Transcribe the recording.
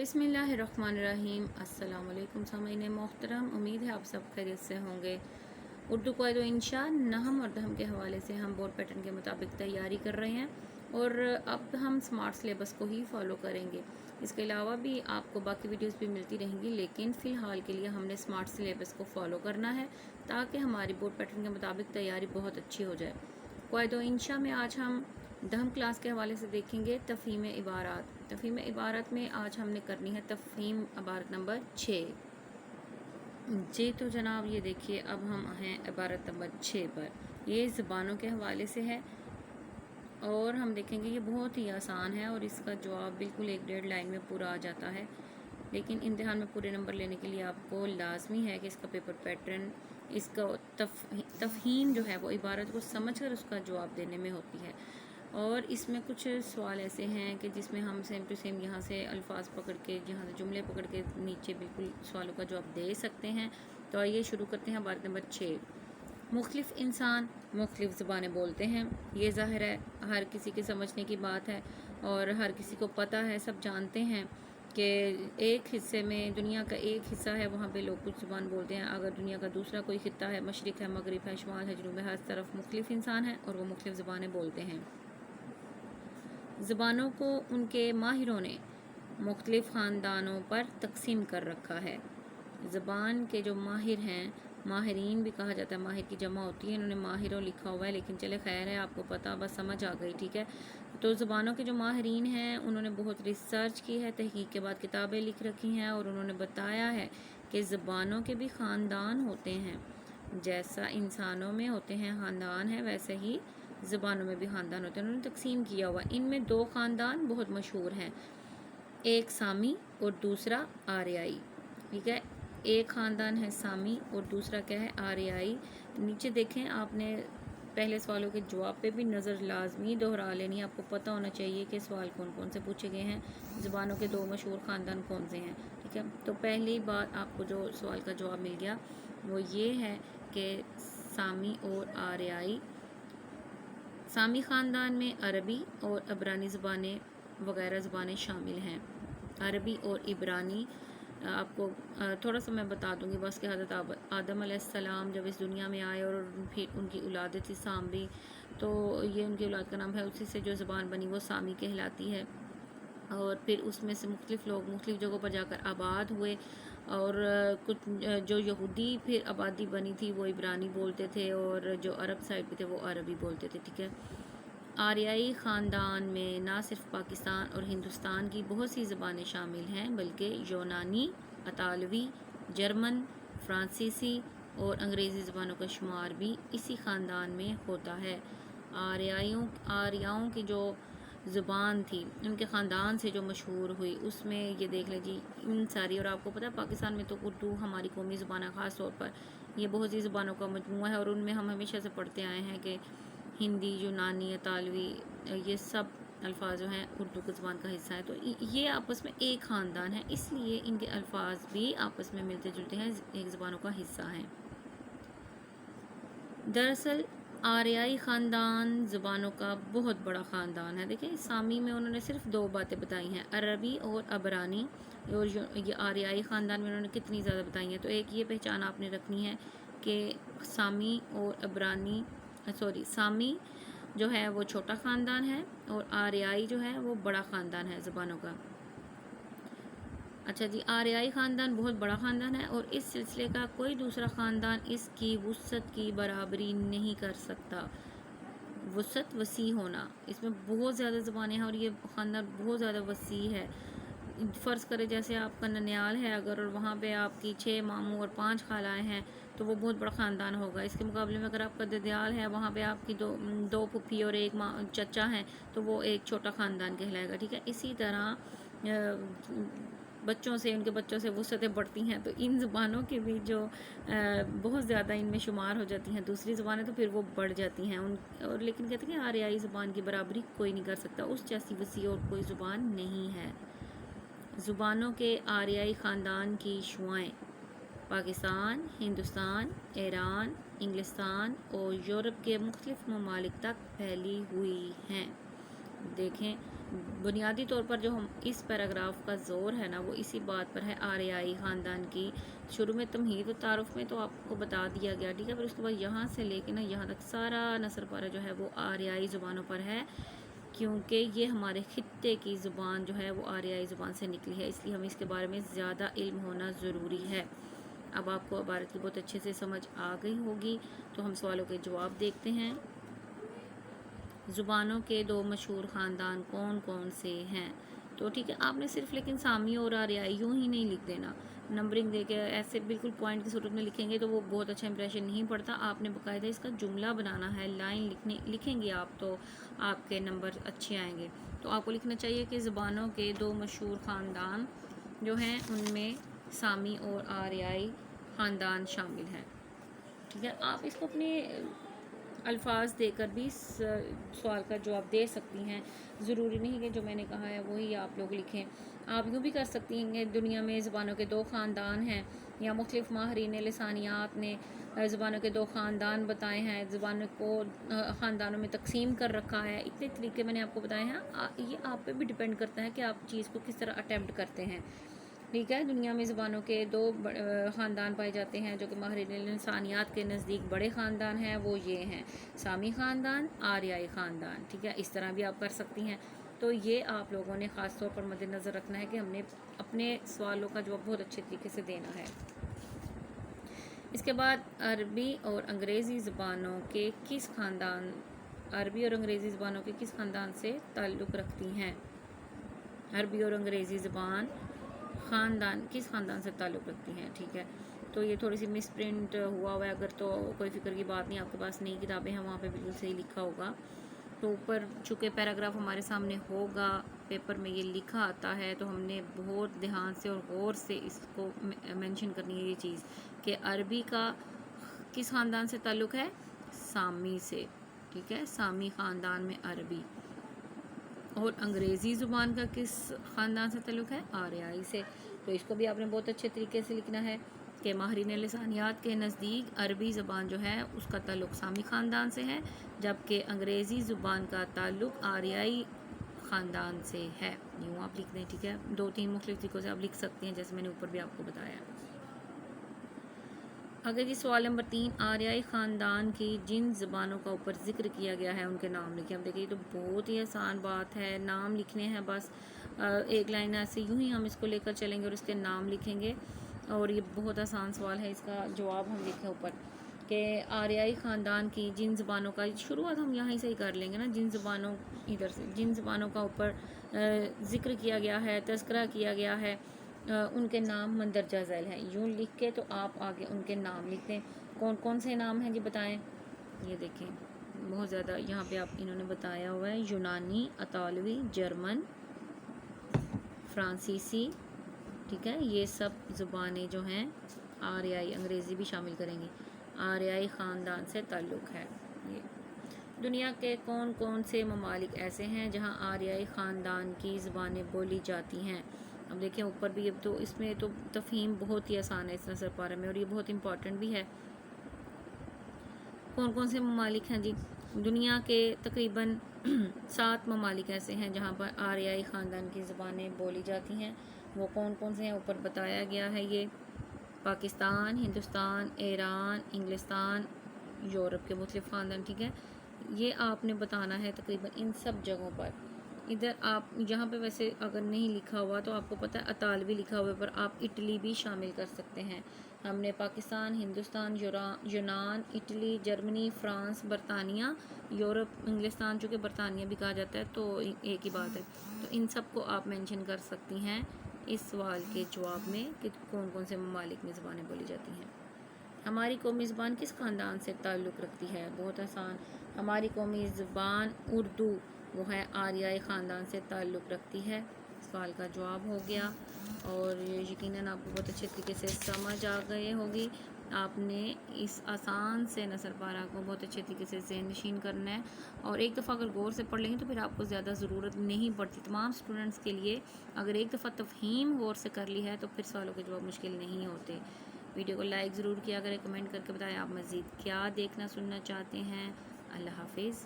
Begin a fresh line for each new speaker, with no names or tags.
बिस्मिल्लाहिर्रहमानिर्रहीम। अस्सलाम वालेकुम सामीन मोहतरम, उम्मीद है आप सब खैरियत से होंगे। उर्दू क़वाइद व इंशा नहम और दहम के हवाले से हम बोर्ड पैटर्न के मुताबिक तैयारी कर रहे हैं और अब हम स्मार्ट सिलेबस को ही फॉलो करेंगे। इसके अलावा भी आपको बाकी वीडियोस भी मिलती रहेंगी, लेकिन फ़िलहाल के लिए हमने स्मार्ट सिलेबस को फॉलो करना है ताकि हमारी बोर्ड पैटर्न के मुताबिक तैयारी बहुत अच्छी हो जाए। क़वाइद व इंशा में आज हम दहम क्लास के हवाले से देखेंगे तफ़हीम इबारत। तफ़हीम इबारत में आज हमने करनी है तफ़हीम इबारत नंबर 6। जी तो जनाब ये देखिए, अब हम हैं इबारत नंबर 6 पर। ये ज़बानों के हवाले से है और हम देखेंगे ये बहुत ही आसान है और इसका जवाब बिल्कुल 1-1.5 लाइन में पूरा आ जाता है। लेकिन इम्तिहान में पूरे नंबर लेने के लिए आपको लाजमी है कि इसका पेपर पैटर्न, इसका तफ़हीम जो है वो इबारत को समझकर उसका जवाब देने में होती है। और इसमें कुछ सवाल ऐसे हैं कि जिसमें हम सेम टू सेम यहाँ से अल्फाज पकड़ के, यहाँ से जुमले पकड़ के नीचे बिल्कुल सवालों का जवाब दे सकते हैं। तो आइए शुरू करते हैं इबारत नंबर 6। मुख्तलिफ़ इंसान मुख्तलिफ़ ज़बानें बोलते हैं। ये ज़ाहिर है हर किसी के समझने की बात है और हर किसी को पता है, सब जानते हैं कि एक हिस्से में, दुनिया का एक हिस्सा है, वहाँ पे लोग कुछ ज़ुबान बोलते हैं। अगर दुनिया का दूसरा कोई खित्ता है, मशरिक़ है, मगरिब है, शुमाल है, जनूब है, हर तरफ मुख्तलिफ़ इंसान हैं और वो मुख्तलिफ़ ज़बानें बोलते हैं। ज़बानों को उनके माहिरों ने मुख्तलिफ़ ख़ानदानों पर तकसीम कर रखा है। ज़बान के जो माहिर हैं, माहिरीन भी कहा जाता है, माहिर की जमा होती है, इन्होंने माहिरों लिखा हुआ है, लेकिन चले खैर है, आपको पता, बस समझ आ गई, ठीक है। तो ज़बानों के जो माहिरीन हैं उन्होंने बहुत रिसर्च की है, तहकीक के बाद किताबें लिख रखी हैं और उन्होंने बताया है कि ज़बानों के भी ख़ानदान होते हैं। जैसा इंसानों में होते हैं ख़ानदान है, वैसे ही ज़बानों में भी ख़ानदान होते हैं। उन्होंने तकसीम किया हुआ। इनमें 2 ख़ानदान बहुत मशहूर हैं, एक सामी और दूसरा आर्याई, ठीक है। एक ख़ानदान है सामी और दूसरा क्या है, आर्याई। नीचे देखें, आपने पहले सवालों के जवाब पे भी नज़र लाजमी दोहरा लेनी है। आपको पता होना चाहिए कि सवाल कौन कौन से पूछे गए हैं, ज़बानों के 2 मशहूर ख़ानदान कौन से हैं, ठीक है। तो पहली बात आपको जो सवाल का जवाब मिल गया वो ये है कि सामी और आर्याई। सामी ख़ानदान में अरबी और इब्रानी ज़बानें वग़ैरह ज़बानें शामिल हैं। अरबी और इब्रानी आपको थोड़ा सा मैं बता दूंगी। बस के हज़रत आदम अलैहिस्सलाम जब इस दुनिया में आए और फिर उनकी औलाद थी सामी, तो ये उनकी औलाद का नाम है, उसी से जो ज़बान बनी वो सामी कहलाती है। और फिर उसमें से मुख्तलिफ़ लोग मुख्तलिफ़ जगहों पर जाकर आबाद हुए और कुछ जो यहूदी फिर आबादी बनी थी वो इब्रानी बोलते थे और जो अरब साइड पे थे वो अरबी बोलते थे, ठीक है। आर्याई ख़ानदान में ना सिर्फ पाकिस्तान और हिंदुस्तान की बहुत सी ज़बानें शामिल हैं, बल्कि यूनानी, इतालवी, जर्मन, फ्रांसीसी और अंग्रेज़ी ज़बानों का शुमार भी इसी ख़ानदान में होता है। आर्याओं की जो ज़ुबान थी उनके ख़ानदान से जो मशहूर हुई, उसमें ये देख लीजिए इन सारी। और आपको पता है पाकिस्तान में तो उर्दू हमारी कौमी ज़ुबान है, ख़ास तौर पर ये बहुत सी ज़बानों का मजमूआ है और उनमें हम हमेशा से पढ़ते आए हैं कि हिंदी, यूनानी, इतालवी, ये सब अल्फाज जो हैं उर्दू की ज़बान का हिस्सा है। तो ये आपस में एक ख़ानदान है, इसलिए इनके अल्फाज भी आपस में मिलते जुलते हैं, एक ज़बानों का हिस्सा हैं। दरअसल आर्याई ख़ानदान ज़बानों का बहुत बड़ा ख़ानदान है। देखिए सामी में उन्होंने सिर्फ 2 बातें बताई हैं, अरबी और अबरानी, और ये आर्याई ख़ानदान में उन्होंने कितनी ज़्यादा बताई हैं। तो एक ये पहचान आपने रखनी है कि सामी और अबरानी, सामी जो है वो छोटा ख़ानदान है और आर्याई जो है वो बड़ा ख़ानदान है ज़बानों का। अच्छा जी, आर्याई ख़ानदान बहुत बड़ा ख़ानदान है और इस सिलसिले का कोई दूसरा ख़ानदान इसकी वुसअत की बराबरी नहीं कर सकता। वुसअत, वसी होना, इसमें बहुत ज़्यादा ज़बानें हैं और ये ख़ानदान बहुत ज़्यादा वसी है। फ़र्ज़ करें जैसे आपका ननियाल है अगर, और वहाँ पे आपकी 6 मामू और 5 खालाएँ हैं, तो वो बहुत बड़ा ख़ानदान होगा। इसके मुकाबले में अगर आपका ददियाल है, वहाँ पे आपकी दो फुफ्फी और 1 चचा हैं, तो वो एक छोटा ख़ानदान कहलाएगा, ठीक है। इसी तरह बच्चों से, उनके बच्चों से वुसअतें बढ़ती हैं, तो इन ज़बानों के भी जो बहुत ज़्यादा इनमें शुमार हो जाती हैं दूसरी ज़बानें, तो फिर वो बढ़ जाती हैं और लेकिन कहते हैं कि आर्याई ज़बान की बराबरी कोई नहीं कर सकता, उस जैसी वसी और कोई ज़ुबान नहीं है। ज़ुबानों के आर्याई ख़ानदान की शुआएँ पाकिस्तान, हिंदुस्तान, ईरान, इंग्लिस्तान और यूरोप के मुख्तलिफ़ ममालिक तक फैली हुई हैं। देखें بنیادی طور پر جو ہم اس پیراگراف کا زور ہے نا وہ اسی بات پر ہے آریائی خاندان کی. شروع میں تمہید و تعارف میں تو آپ کو بتا دیا گیا, ٹھیک ہے, پھر اس کے بعد یہاں سے لے کے نا یہاں تک سارا نثر پارہ جو ہے وہ آریائی زبانوں پر ہے, کیونکہ یہ ہمارے خطے کی زبان جو ہے وہ آریائی زبان سے نکلی ہے, اس لیے ہمیں اس کے بارے میں زیادہ علم ہونا ضروری ہے. اب آپ کو عبارت کی بہت اچھے سے سمجھ آ گئی ہوگی, تو ہم سوالوں کے جواب دیکھتے ہیں. زبانوں کے 2 مشہور خاندان کون کون سے ہیں؟ تو ٹھیک ہے, آپ نے صرف لیکن سامی اور آریائی یوں ہی نہیں لکھ دینا, نمبرنگ دے کے ایسے بالکل پوائنٹ کی صورت میں لکھیں گے تو وہ بہت اچھا امپریشن نہیں پڑتا. آپ نے باقاعدہ اس کا جملہ بنانا ہے, لائن لکھیں گے آپ تو آپ کے نمبر اچھے آئیں گے. تو آپ کو لکھنا چاہیے کہ زبانوں کے 2 مشہور خاندان جو ہیں ان میں سامی اور آریائی خاندان شامل ہیں. ٹھیک ہے, آپ اس کو اپنے الفاظ دے کر بھی سوال کا جواب دے سکتی ہیں, ضروری نہیں کہ جو میں نے کہا ہے وہی آپ لوگ لکھیں. آپ یوں بھی کر سکتی ہیں کہ دنیا میں زبانوں کے 2 خاندان ہیں, یا مختلف ماہرین لسانیات نے زبانوں کے 2 خاندان بتائے ہیں, زبانوں کو خاندانوں میں تقسیم کر رکھا ہے. اتنے طریقے میں نے آپ کو بتائے ہیں, یہ آپ پہ بھی ڈیپینڈ کرتا ہے کہ آپ چیز کو کس طرح اٹیمپٹ کرتے ہیں. ٹھیک ہے, دنیا میں زبانوں کے 2 خاندان پائے جاتے ہیں جو کہ ماہرین لسانیات کے نزدیک بڑے خاندان ہیں, وہ یہ ہیں سامی خاندان, آریائی خاندان. ٹھیک ہے, اس طرح بھی آپ کر سکتی ہیں. تو یہ آپ لوگوں نے خاص طور پر مد نظر رکھنا ہے کہ ہم نے اپنے سوالوں کا جواب بہت اچھے طریقے سے دینا ہے. اس کے بعد عربی اور انگریزی زبانوں کے کس خاندان سے تعلق رکھتی ہیں؟ عربی اور انگریزی زبان کس خاندان سے تعلق رکھتی ہیں؟ ٹھیک ہے, تو یہ تھوڑی سی مس پرنٹ ہوا ہے, اگر تو کوئی فکر کی بات نہیں, آپ کے پاس نئی کتابیں ہیں وہاں پہ بالکل صحیح لکھا ہوگا. تو اوپر چونکہ پیراگراف ہمارے سامنے ہوگا, پیپر میں یہ لکھا آتا ہے, تو ہم نے بہت دھیان سے اور غور سے اس کو مینشن کرنی ہے یہ چیز کہ عربی کا کس خاندان سے تعلق ہے؟ سامی سے. ٹھیک ہے, سامی خاندان میں عربی. اور انگریزی زبان کا کس خاندان سے تعلق ہے؟ آریائی سے. تو اس کو بھی آپ نے بہت اچھے طریقے سے لکھنا ہے کہ ماہرین لسانیات کے نزدیک عربی زبان جو ہے اس کا تعلق سامی خاندان سے ہے, جبکہ انگریزی زبان کا تعلق آریائی خاندان سے ہے. یوں آپ لکھ دیں. ٹھیک ہے, 2-3 مختلف طریقوں سے آپ لکھ سکتے ہیں جیسے میں نے اوپر بھی آپ کو بتایا. اگر جی سوال نمبر 3, آریائی خاندان کی جن زبانوں کا اوپر ذکر کیا گیا ہے ان کے نام لکھیں. ہم دیکھیں یہ تو بہت ہی آسان بات ہے, نام لکھنے ہیں بس, ایک لائن ایسے یوں ہی ہم اس کو لے کر چلیں گے اور اس کے نام لکھیں گے, اور یہ بہت آسان سوال ہے. اس کا جواب ہم لکھیں اوپر کہ آریائی خاندان کی جن زبانوں کا, شروعات ہم یہاں سے ہی کر لیں گے نا, جن زبانوں کا اوپر ذکر کیا گیا ہے, تذکرہ کیا گیا ہے, ان کے نام مندرجہ ذیل ہیں. یوں لکھ کے تو آپ آگے ان کے نام لکھ دیں. کون کون سے نام ہیں جی بتائیں؟ یہ دیکھیں بہت زیادہ یہاں پہ انہوں نے بتایا ہوا ہے, یونانی, اطالوی, جرمن, فرانسیسی. ٹھیک ہے, یہ سب زبانیں جو ہیں آریائی, انگریزی بھی شامل کریں گی, آریائی خاندان سے تعلق ہے. دنیا کے کون کون سے ممالک ایسے ہیں جہاں آریائی خاندان کی زبانیں بولی جاتی ہیں؟ اب دیکھیں اوپر بھی, اب تو اس میں تو تفہیم بہت ہی آسان ہے اس نثر پارے میں, اور یہ بہت امپورٹنٹ بھی ہے. کون کون سے ممالک ہیں جی؟ دنیا کے تقریباً 7 ممالک ایسے ہیں جہاں پر آریائی خاندان کی زبانیں بولی جاتی ہیں. وہ کون کون سے ہیں اوپر بتایا گیا ہے, یہ پاکستان, ہندوستان, ایران, انگلستان, یورپ کے مختلف خاندان. ٹھیک ہے, یہ آپ نے بتانا ہے تقریباً ان سب جگہوں پر. ادھر آپ یہاں پہ ویسے اگر نہیں لکھا ہوا تو آپ کو پتہ ہے اطالوی لکھا ہوا ہے, پر آپ اٹلی بھی شامل کر سکتے ہیں. ہم نے پاکستان, ہندوستان, یونان, اٹلی, جرمنی, فرانس, برطانیہ, یورپ, انگلستان, چونکہ برطانیہ بھی کہا جاتا ہے تو ایک ہی بات ہے, تو ان سب کو آپ مینشن کر سکتی ہیں اس سوال کے جواب میں کہ کون کون سے ممالک میں زبانیں بولی جاتی ہیں. ہماری قومی زبان کس خاندان سے تعلق رکھتی ہے؟ بہت آسان, ہماری قومی زبان اردو وہ ہے آریائی خاندان سے تعلق رکھتی ہے. سوال کا جواب ہو گیا, اور یقیناً آپ کو بہت اچھے طریقے سے سمجھ آ گئے ہوگی. آپ نے اس آسان سے نثر پارہ کو بہت اچھے طریقے سے ذہن نشین کرنا ہے, اور ایک دفعہ اگر غور سے پڑھ لیں گے تو پھر آپ کو زیادہ ضرورت نہیں پڑتی. تمام سٹوڈنٹس کے لیے اگر ایک دفعہ تفہیم غور سے کر لی ہے تو پھر سوالوں کے جواب مشکل نہیں ہوتے. ویڈیو کو لائک ضرور کیا کریں, کمنٹ کر کے بتائیں آپ مزید کیا دیکھنا سننا چاہتے ہیں. اللہ حافظ.